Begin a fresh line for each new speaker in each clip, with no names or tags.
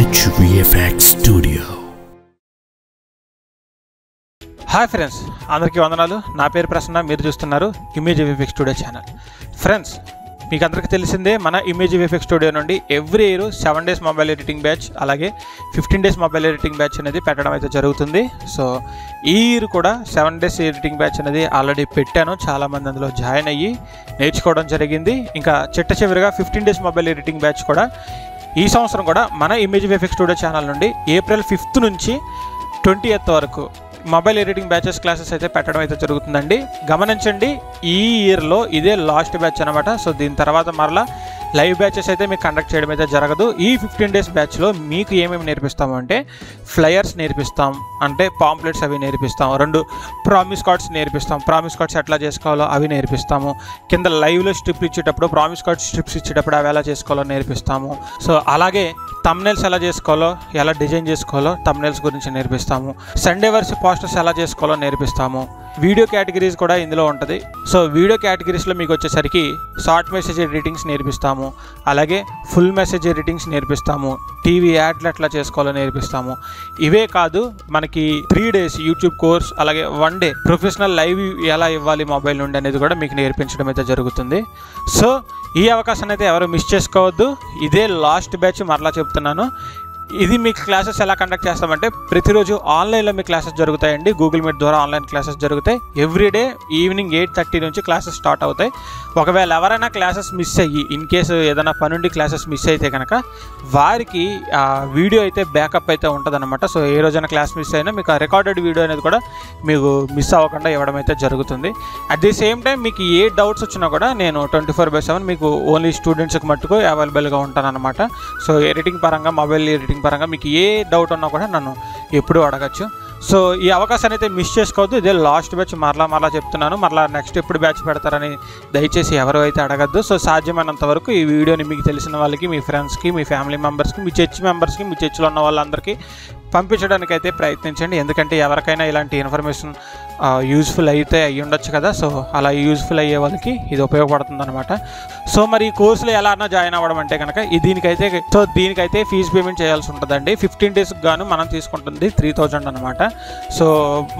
Image VFX Studio.
Hi friends, అందరికీ వందనాలు. నా పేరు ప్రసన్న, మీరు చూస్తున్నారు image VFX studio channel. Friends, మీకు అందరికీ తెలిసిందే, మన ఇమేజ్ విఎఫ్ఎక్స్ స్టూడియో నుండి every year 7 days mobile editing batch, అలాగే 15 days మొబైల్ ఎడిటింగ్ బ్యాచ్ అనేది పెట్టడం అయితే జరుగుతుంది. సో ఈ ఇయర్ కూడా 7 days ఎడిటింగ్ బ్యాచ్ అనేది ఆల్రెడీ పెట్టాను. చాలామంది అందులో జాయిన్ అయ్యి నేర్చుకోవడం జరిగింది. ఇంకా చిట్ట చివరిగా 15 days మొబైల్ ఎడిటింగ్ బ్యాచ్ కూడా ఈ సంవత్సరం కూడా మన ఇమేజ్ విఎఫ్ఎక్స్ స్టూడియో ఛానల్ నుండి April 5th నుంచి 20th వరకు మొబైల్ ఎడిటింగ్ బ్యాచెస్ క్లాసెస్ అయితే పెట్టడం అయితే జరుగుతుందండి. గమనించండి, ఈ ఇయర్లో ఇదే లాస్ట్ బ్యాచ్ అనమాట. సో దీని తర్వాత మరలా లైవ్ బ్యాచెస్ అయితే మీకు కండక్ట్ చేయడం అయితే జరగదు. ఈ 15 days బ్యాచ్లో మీకు ఏమేమి నేర్పిస్తాము అంటే, ఫ్లయర్స్ నేర్పిస్తాం, అంటే పాంప్లెట్స్ అవి నేర్పిస్తాం, 2 ప్రామిస్ కార్డ్స్ నేర్పిస్తాం. ప్రామిస్ కార్డ్స్ ఎట్లా చేసుకోవాలో అవి నేర్పిస్తాము. కింద లైవ్లో స్ట్రిప్లు ఇచ్చేటప్పుడు ప్రామిస్ కార్డ్ స్ట్రిప్స్ ఇచ్చేటప్పుడు అవి ఎలా చేసుకోవాలో నేర్పిస్తాము. సో అలాగే థంబ్నెయిల్స్ ఎలా చేసుకోవాలో, ఎలా డిజైన్ చేసుకోవాలో థంబ్నెయిల్స్ గురించి నేర్పిస్తాము. సండే వర్స్ పోస్టర్స్ ఎలా చేసుకోవాలో నేర్పిస్తాము. వీడియో కేటగిరీస్ కూడా ఇందులో ఉంటుంది. సో వీడియో కేటగిరీస్లో మీకు వచ్చేసరికి షార్ట్ మెసేజ్ ఎడిటింగ్స్ నేర్పిస్తాము, అలాగే ఫుల్ మెసేజ్ ఎడిటింగ్స్ నేర్పిస్తాము, టీవీ యాడ్లు ఎట్లా చేసుకోవాలో నేర్పిస్తాము. ఇవే కాదు, మనకి 3 days యూట్యూబ్ కోర్స్, అలాగే 1 day ప్రొఫెషనల్ లైవ్ ఎలా ఇవ్వాలి మొబైల్ నుండి అనేది కూడా మీకు నేర్పించడం అయితే జరుగుతుంది. సో ఈ అవకాశాన్ని అయితే ఎవరు మిస్ చేసుకోవద్దు. ఇదే లాస్ట్ బ్యాచ్, మరలా చెప్తున్నాను. ఇది మీకు క్లాసెస్ ఎలా కండక్ట్ చేస్తామంటే, ప్రతిరోజు ఆన్లైన్లో మీ క్లాసెస్ జరుగుతాయండి. గూగుల్ మీట్ ద్వారా ఆన్లైన్ క్లాసెస్ జరుగుతాయి. ఎవ్రీడే ఈవినింగ్ 8:30 నుంచి క్లాసెస్ స్టార్ట్ అవుతాయి. ఒకవేళ ఎవరైనా క్లాసెస్ మిస్ అయ్యి, ఇన్ కేసు ఏదైనా పనుండి క్లాసెస్ మిస్ అయితే కనుక వారికి ఆ వీడియో అయితే బ్యాకప్ అయితే ఉంటుందన్నమాట. సో ఏ రోజైనా క్లాస్ మిస్ అయినా మీకు ఆ రికార్డెడ్ వీడియో అనేది కూడా మీకు మిస్ అవ్వకుండా ఇవ్వడం అయితే జరుగుతుంది. అట్ ది సేమ్ టైం మీకు ఏ డౌట్స్ వచ్చినా కూడా నేను 24/7 మీకు ఓన్లీ స్టూడెంట్స్కి మట్టుకు అవైలబుల్గా ఉంటాను అనమాట. సో ఎడిటింగ్ పరంగా, మొబైల్ ఎడిటింగ్ పరంగా మీకు ఏ డౌట్ ఉన్నా కూడా నన్ను ఎప్పుడూ అడగచ్చు. సో ఈ అవకాశాన్ని అయితే మిస్ చేసుకోవద్దు. ఇదే లాస్ట్ బ్యాచ్, మరలా చెప్తున్నాను. మరలా నెక్స్ట్ ఎప్పుడు బ్యాచ్ పెడతారని దయచేసి ఎవరు అయితే అడగద్దు. సో సాధ్యమైనంత వరకు ఈ వీడియోని మీకు తెలిసిన వాళ్ళకి, మీ ఫ్రెండ్స్కి, మీ ఫ్యామిలీ మెంబర్స్కి, మీ చర్చ్ మెంబర్స్కి, మీ చర్చిలో ఉన్న వాళ్ళందరికీ పంపించడానికి అయితే ప్రయత్నించండి. ఎందుకంటే ఎవరికైనా ఇలాంటి ఇన్ఫర్మేషన్ యూజ్ఫుల్ అయితే అయ్యి ఉండొచ్చు కదా. సో అలా యూజ్ఫుల్ అయ్యే వాళ్ళకి ఇది ఉపయోగపడుతుంది అనమాట. సో మరి ఈ కోర్సులో ఎలా అన్నా జాయిన్ అవ్వడం అంటే కనుక దీనికైతే ఫీజు పేమెంట్ చేయాల్సి ఉంటుందండి. 15 daysకి గాను మనం తీసుకుంటుంది 3000 అనమాట. సో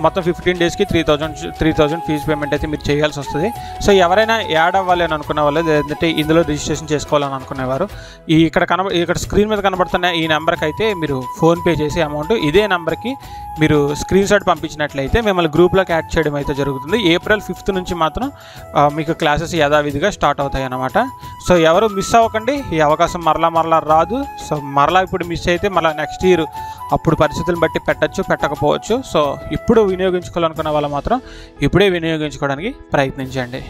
మొత్తం 15 daysకి 3000 ఫీజు పేమెంట్ అయితే మీరు చేయాల్సి వస్తుంది. సో ఎవరైనా యాడ్ అవ్వాలి అని అనుకునే వాళ్ళు, లేదంటే ఇందులో రిజిస్ట్రేషన్ చేసుకోవాలని అనుకునేవారు, ఇక్కడ స్క్రీన్ మీద కనబడుతున్న ఈ నెంబర్కి అయితే మీరు ఫోన్పే చేసి అమౌంట్ ఇదే నెంబర్కి మీరు స్క్రీన్ షాట్ పంపించినట్లయితే మిమ్మల్ని గ్రూప్లోకి యాడ్ చేయడం అయితే జరుగుతుంది. April 5th నుంచి మాత్రం మీకు క్లాసెస్ యథావిధిగా స్టార్ట్ అవుతాయి అన్నమాట. సో ఎవరు మిస్ అవ్వకండి, ఈ అవకాశం మరలా రాదు. సో మరలా ఇప్పుడు మిస్ అయితే మరలా నెక్స్ట్ ఇయర్ అప్పుడు పరిస్థితులను బట్టి పెట్టచ్చు, పెట్టకపోవచ్చు. సో ఇప్పుడు వినియోగించుకోవాలనుకున్న వాళ్ళు మాత్రం ఇప్పుడే వినియోగించుకోవడానికి ప్రయత్నించండి.